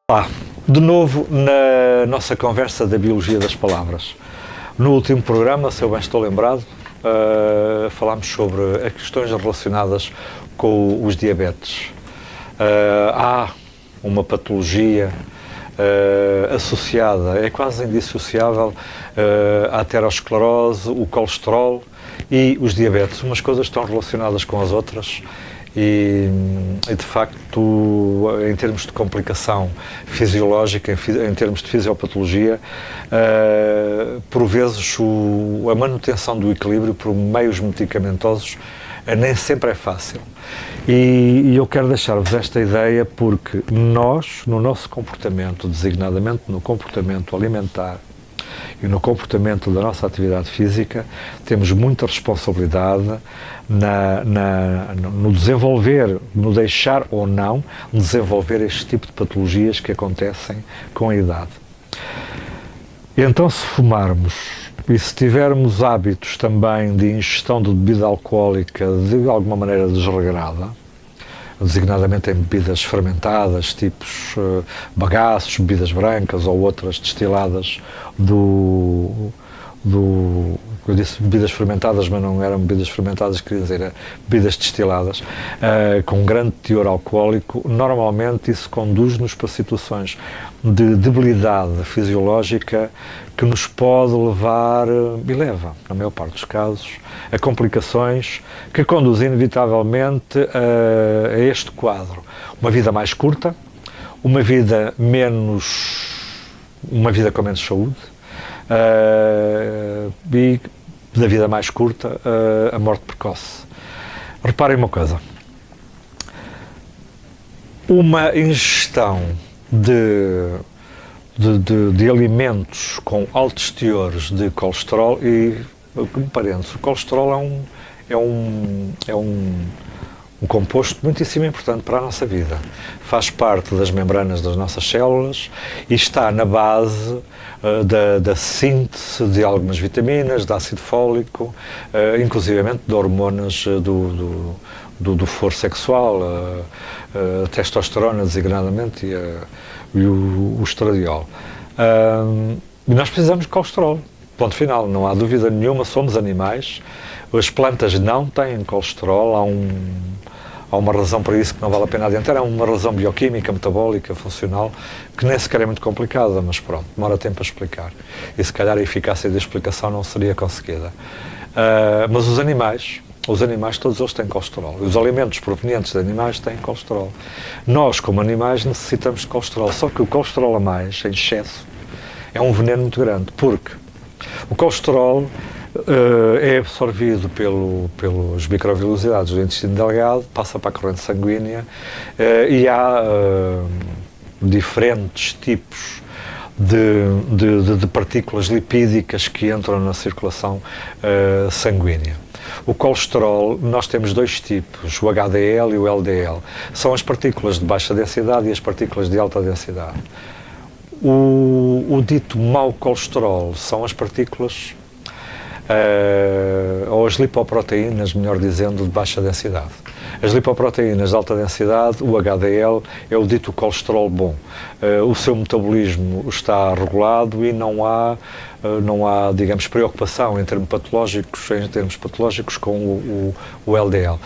Olá, de novo na nossa conversa da biologia das palavras. No último programa, se eu bem estou lembrado, falámos sobre as questões relacionadas com os diabetes. Há uma patologia associada, é quase indissociável, à aterosclerose, o colesterol e os diabetes. Umas coisas estão relacionadas com as outras. E de facto, em termos de complicação fisiológica, em termos de fisiopatologia, por vezes a manutenção do equilíbrio por meios medicamentosos nem sempre é fácil. E eu quero deixar-vos esta ideia porque nós, no nosso comportamento, designadamente no comportamento alimentar, e no comportamento da nossa atividade física, temos muita responsabilidade no desenvolver, no deixar ou não desenvolver este tipo de patologias que acontecem com a idade. Então, se fumarmos e se tivermos hábitos também de ingestão de bebida alcoólica de alguma maneira desregrada, designadamente em bebidas fermentadas, tipos bagaços, bebidas brancas ou outras destiladas eu disse bebidas fermentadas, mas não eram bebidas fermentadas, queria dizer, bebidas destiladas, com grande teor alcoólico. Normalmente isso conduz-nos para situações de debilidade fisiológica que nos pode levar, e leva, na maior parte dos casos, a complicações que conduzem inevitavelmente a este quadro. Uma vida mais curta, uma vida com menos saúde, e da vida mais curta, a morte precoce. Reparem uma coisa, uma ingestão de alimentos com altos teores de colesterol, e, como parênteses, o colesterol é um composto muitíssimo importante para a nossa vida. Faz parte das membranas das nossas células e está na base da síntese de algumas vitaminas, de ácido fólico, inclusivamente de hormonas do foro sexual, a testosterona designadamente e o estradiol. E nós precisamos de colesterol. Ponto final, não há dúvida nenhuma, somos animais, as plantas não têm colesterol, há uma razão para isso que não vale a pena adiantar, é uma razão bioquímica, metabólica, funcional, que nem sequer é muito complicada, mas pronto, demora tempo a explicar. E se calhar a eficácia da explicação não seria conseguida. Mas os animais todos eles têm colesterol. E os alimentos provenientes de animais têm colesterol. Nós, como animais, necessitamos de colesterol, só que o colesterol a mais, em excesso, é um veneno muito grande, porque o colesterol é absorvido pelas microvilosidades do intestino delgado, passa para a corrente sanguínea, e há diferentes tipos de partículas lipídicas que entram na circulação sanguínea. O colesterol, nós temos dois tipos, o HDL e o LDL. São as partículas de baixa densidade e as partículas de alta densidade. O dito mau colesterol são as partículas ou as lipoproteínas, melhor dizendo, de baixa densidade. As lipoproteínas de alta densidade, o HDL, é o dito colesterol bom. O seu metabolismo está regulado e não há, digamos, preocupação em termos patológicos com o LDL.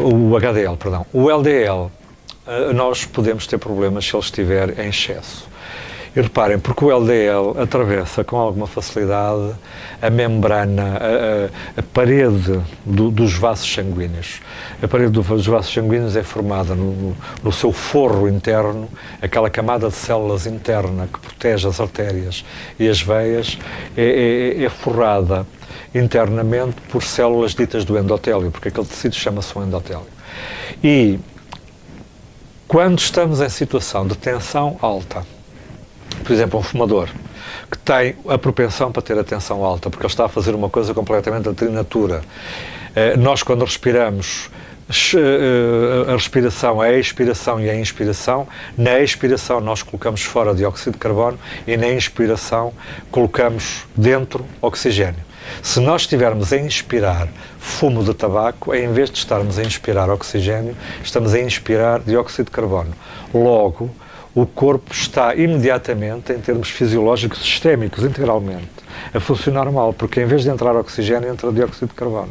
O HDL, perdão. O LDL, nós podemos ter problemas se ele estiver em excesso. E reparem, porque o LDL atravessa com alguma facilidade a membrana, a parede dos vasos sanguíneos. A parede dos vasos sanguíneos é formada no seu forro interno, aquela camada de células interna que protege as artérias e as veias, é forrada internamente por células ditas do endotélio, porque aquele tecido chama-se um endotélio. E quando estamos em situação de tensão alta, por exemplo, um fumador que tem a propensão para ter a tensão alta, porque ele está a fazer uma coisa completamente anti-natura. Nós, quando respiramos, a respiração, a expiração e a inspiração, na expiração nós colocamos fora dióxido de carbono e na inspiração colocamos dentro oxigênio. Se nós estivermos a inspirar fumo de tabaco, em vez de estarmos a inspirar oxigênio, estamos a inspirar dióxido de carbono. Logo, o corpo está imediatamente, em termos fisiológicos, sistémicos, integralmente, a funcionar mal, porque em vez de entrar oxigênio, entra dióxido de carbono.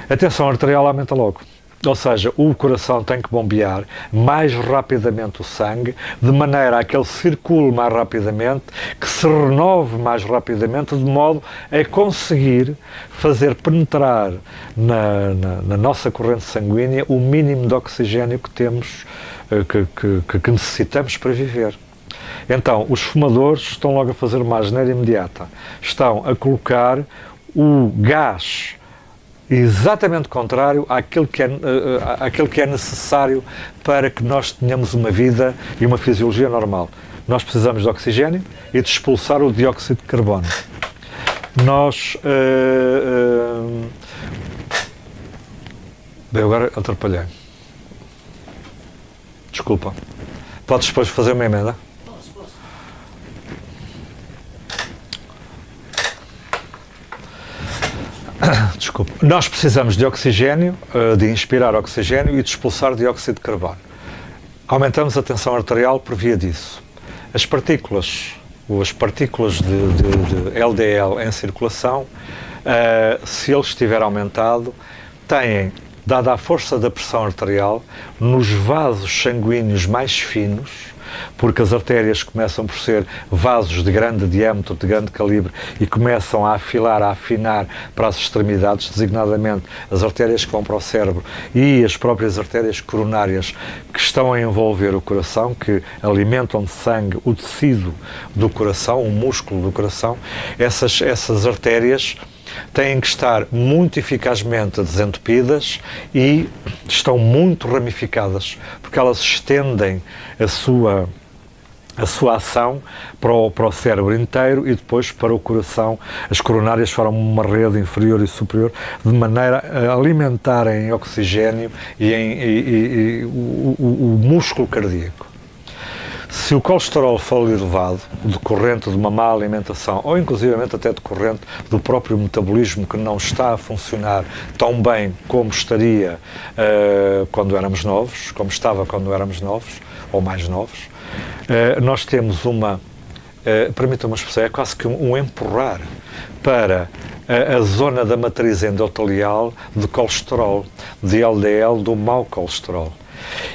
A tensão arterial aumenta logo. Ou seja, o coração tem que bombear mais rapidamente o sangue, de maneira a que ele circule mais rapidamente, que se renove mais rapidamente, de modo a conseguir fazer penetrar na nossa corrente sanguínea o mínimo de oxigênio que temos, que necessitamos para viver. Então, os fumadores estão logo a fazer uma asneira imediata. Estão a colocar o gás exatamente contrário àquilo que é necessário para que nós tenhamos uma vida e uma fisiologia normal. Nós precisamos de oxigênio e de expulsar o dióxido de carbono. Nós... Bem, agora atrapalhei. Desculpa. Podes depois fazer uma emenda? Desculpa. Nós precisamos de oxigênio, de inspirar oxigênio e de expulsar dióxido de carbono. Aumentamos a tensão arterial por via disso. As partículas de LDL em circulação, se ele estiver aumentado, têm, dada a força da pressão arterial, nos vasos sanguíneos mais finos, porque as artérias começam por ser vasos de grande diâmetro, de grande calibre, e começam a afilar, a afinar para as extremidades, designadamente as artérias que vão para o cérebro e as próprias artérias coronárias que estão a envolver o coração, que alimentam de sangue o tecido do coração, o músculo do coração. Essas artérias têm que estar muito eficazmente desentupidas e estão muito ramificadas, porque elas estendem a sua ação para o cérebro inteiro e depois para o coração. As coronárias formam uma rede inferior e superior, de maneira a alimentarem em oxigênio e o músculo cardíaco. Se o colesterol for elevado, decorrente de uma má alimentação, ou inclusivamente até decorrente do próprio metabolismo que não está a funcionar tão bem como estaria quando éramos novos, como estava quando éramos novos, ou mais novos, nós temos permita-me uma expressão, é quase que um empurrar para a zona da matriz endotelial de colesterol, de LDL, do mau colesterol.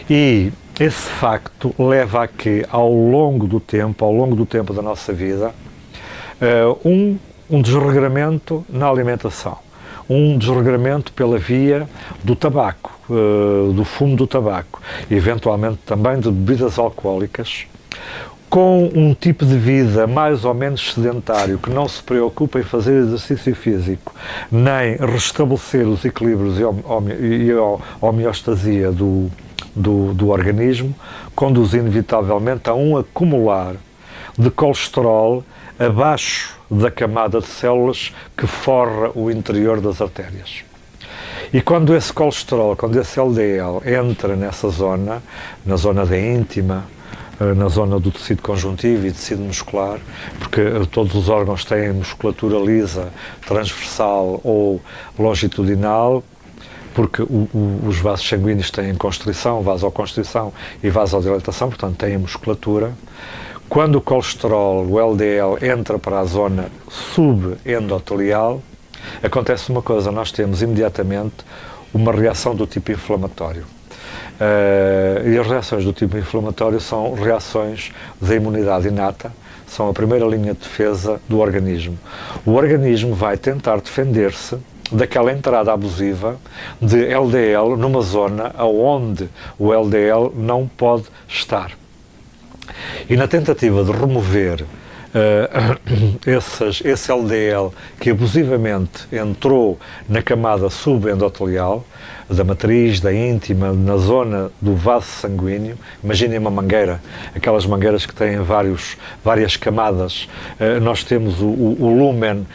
E esse facto leva a que, ao longo do tempo da nossa vida, um desregramento na alimentação, um desregramento pela via do tabaco, do fumo do tabaco, e eventualmente também de bebidas alcoólicas, com um tipo de vida mais ou menos sedentário, que não se preocupa em fazer exercício físico, nem restabelecer os equilíbrios e a homeostasia do organismo, conduz inevitavelmente a um acumular de colesterol abaixo da camada de células que forra o interior das artérias. E quando esse colesterol, quando esse LDL entra nessa zona, na zona da íntima, na zona do tecido conjuntivo e tecido muscular, porque todos os órgãos têm musculatura lisa, transversal ou longitudinal, porque os vasos sanguíneos têm constrição, vasoconstrição e vasodilatação, portanto têm musculatura. Quando o colesterol, o LDL, entra para a zona subendotelial, acontece uma coisa, nós temos imediatamente uma reação do tipo inflamatório. E as reações do tipo inflamatório são reações da imunidade inata, são a primeira linha de defesa do organismo. O organismo vai tentar defender-se daquela entrada abusiva de LDL numa zona onde o LDL não pode estar. E na tentativa de remover esse LDL que abusivamente entrou na camada subendotelial, da matriz, da íntima, na zona do vaso sanguíneo. Imaginem uma mangueira, aquelas mangueiras que têm várias camadas. Nós temos o lúmen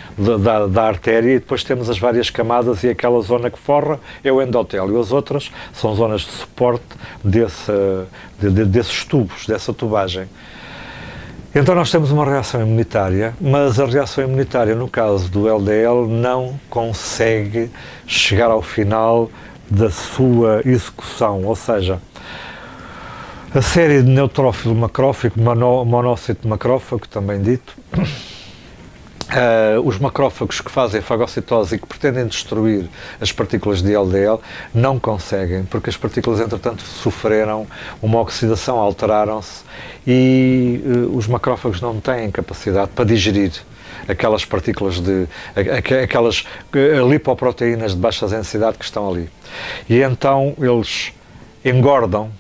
da artéria e depois temos as várias camadas, e aquela zona que forra é o endotélio. As outras são zonas de suporte desses tubos, dessa tubagem. Então nós temos uma reação imunitária, mas a reação imunitária, no caso do LDL, não consegue chegar ao final da sua execução, ou seja, A série de neutrófilo macrófago, monócito macrófago, também dito, os macrófagos que fazem fagocitose e que pretendem destruir as partículas de LDL não conseguem, porque as partículas, entretanto, sofreram uma oxidação, alteraram-se e os macrófagos não têm capacidade para digerir aquelas partículas aquelas lipoproteínas de baixa densidade que estão ali. E então eles engordam,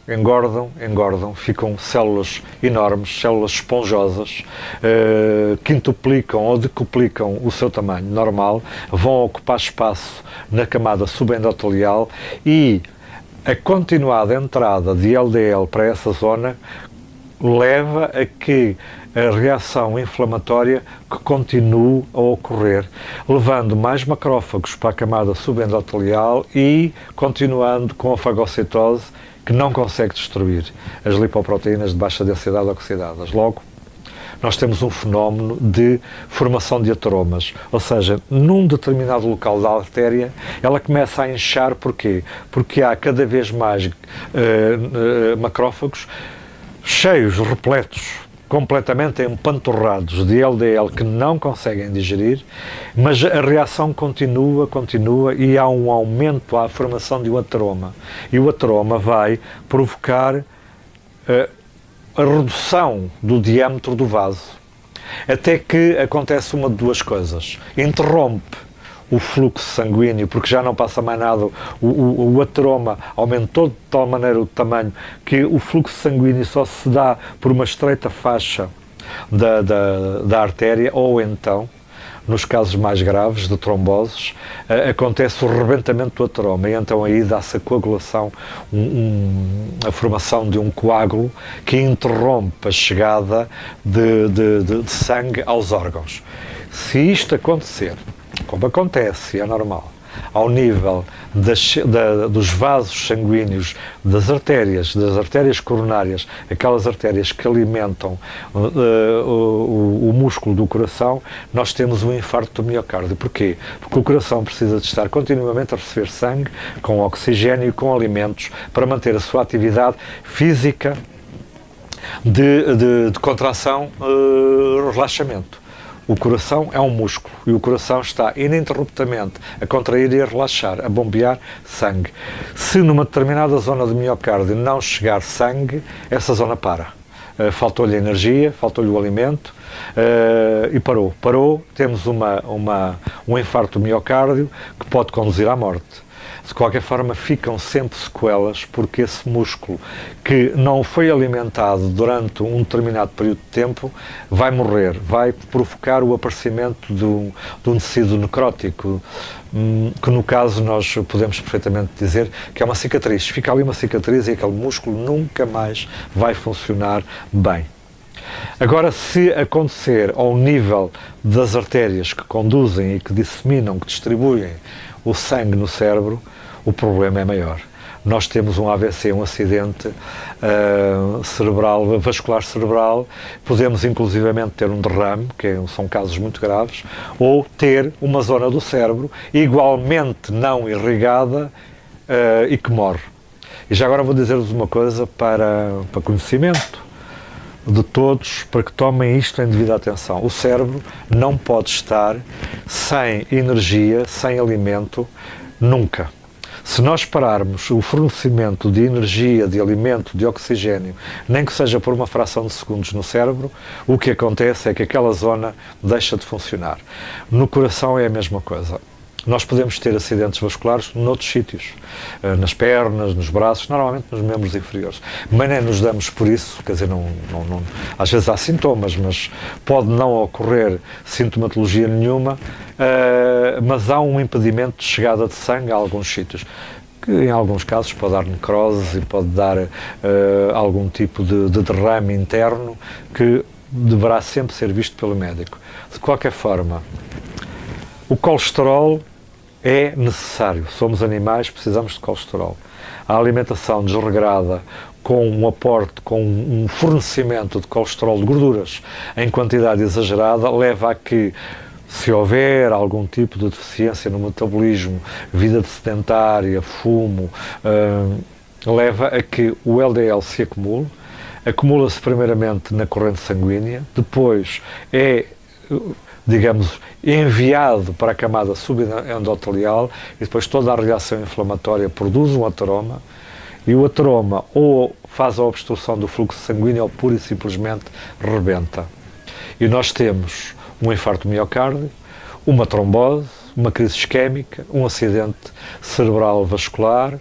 ficam células enormes, células esponjosas, quintuplicam ou decuplicam o seu tamanho normal, vão ocupar espaço na camada subendotelial e a continuada entrada de LDL para essa zona leva a que a reação inflamatória que continue a ocorrer, levando mais macrófagos para a camada subendotelial e continuando com a fagocitose que não consegue destruir as lipoproteínas de baixa densidade oxidadas. Logo, nós temos um fenómeno de formação de ateromas, ou seja, num determinado local da artéria, ela começa a inchar. Porquê? Porque há cada vez mais macrófagos cheios, repletos, completamente empanturrados de LDL que não conseguem digerir, mas a reação continua e há um aumento à formação de um ateroma. E o ateroma vai provocar a redução do diâmetro do vaso, até que acontece uma de duas coisas. Interrompe o fluxo sanguíneo, porque já não passa mais nada, o ateroma aumentou de tal maneira o tamanho que o fluxo sanguíneo só se dá por uma estreita faixa da artéria, ou então, nos casos mais graves de tromboses, acontece o rebentamento do ateroma e então aí dá-se a coagulação, a formação de um coágulo que interrompe a chegada de sangue aos órgãos. Se isto acontecer, como acontece, é normal, ao nível dos vasos sanguíneos, das artérias coronárias, aquelas artérias que alimentam o músculo do coração, nós temos um infarto do miocárdio. Porquê? Porque o coração precisa de estar continuamente a receber sangue, com oxigênio e com alimentos, para manter a sua atividade física de contração, relaxamento. O coração é um músculo e o coração está ininterruptamente a contrair e a relaxar, a bombear sangue. Se numa determinada zona do miocárdio não chegar sangue, essa zona para. Faltou-lhe energia, faltou-lhe o alimento e parou. Temos um infarto do miocárdio que pode conduzir à morte. De qualquer forma, ficam sempre sequelas, porque esse músculo que não foi alimentado durante um determinado período de tempo vai morrer, vai provocar o aparecimento de um tecido necrótico, que no caso nós podemos perfeitamente dizer que é uma cicatriz. Fica ali uma cicatriz e aquele músculo nunca mais vai funcionar bem. Agora, se acontecer ao nível das artérias que conduzem e que disseminam, que distribuem o sangue no cérebro, o problema é maior. Nós temos um AVC, um acidente vascular cerebral, podemos inclusivamente ter um derrame, são casos muito graves, ou ter uma zona do cérebro igualmente não irrigada e que morre. E já agora vou dizer-vos uma coisa para conhecimento de todos, para que tomem isto em devida atenção. O cérebro não pode estar sem energia, sem alimento, nunca. Se nós pararmos o fornecimento de energia, de alimento, de oxigênio, nem que seja por uma fração de segundos no cérebro, o que acontece é que aquela zona deixa de funcionar. No coração é a mesma coisa. Nós podemos ter acidentes vasculares noutros sítios, nas pernas, nos braços, normalmente nos membros inferiores, mas nem nos damos por isso, quer dizer, às vezes há sintomas, mas pode não ocorrer sintomatologia nenhuma, mas há um impedimento de chegada de sangue a alguns sítios, que em alguns casos pode dar necrose e pode dar algum tipo de derrame interno que deverá sempre ser visto pelo médico. De qualquer forma, o colesterol é necessário. Somos animais, precisamos de colesterol. A alimentação desregrada, com um aporte, com um fornecimento de colesterol, de gorduras, em quantidade exagerada, leva a que, se houver algum tipo de deficiência no metabolismo, vida sedentária, fumo, leva a que o LDL se acumule, acumula-se primeiramente na corrente sanguínea, depois é, digamos, enviado para a camada subendotelial e depois toda a reação inflamatória produz um ateroma e o ateroma ou faz a obstrução do fluxo sanguíneo ou pura e simplesmente rebenta. E nós temos um infarto de miocárdio, uma trombose, uma crise isquémica, um acidente cerebral vascular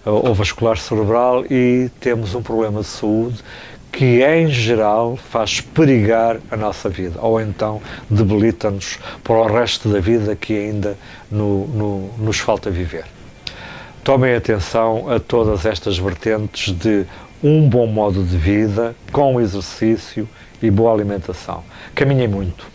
ou vascular cerebral e temos um problema de saúde que, em geral, faz perigar a nossa vida ou então debilita-nos para o resto da vida que ainda nos falta viver. Tomem atenção a todas estas vertentes de um bom modo de vida, com exercício e boa alimentação. Caminhem muito.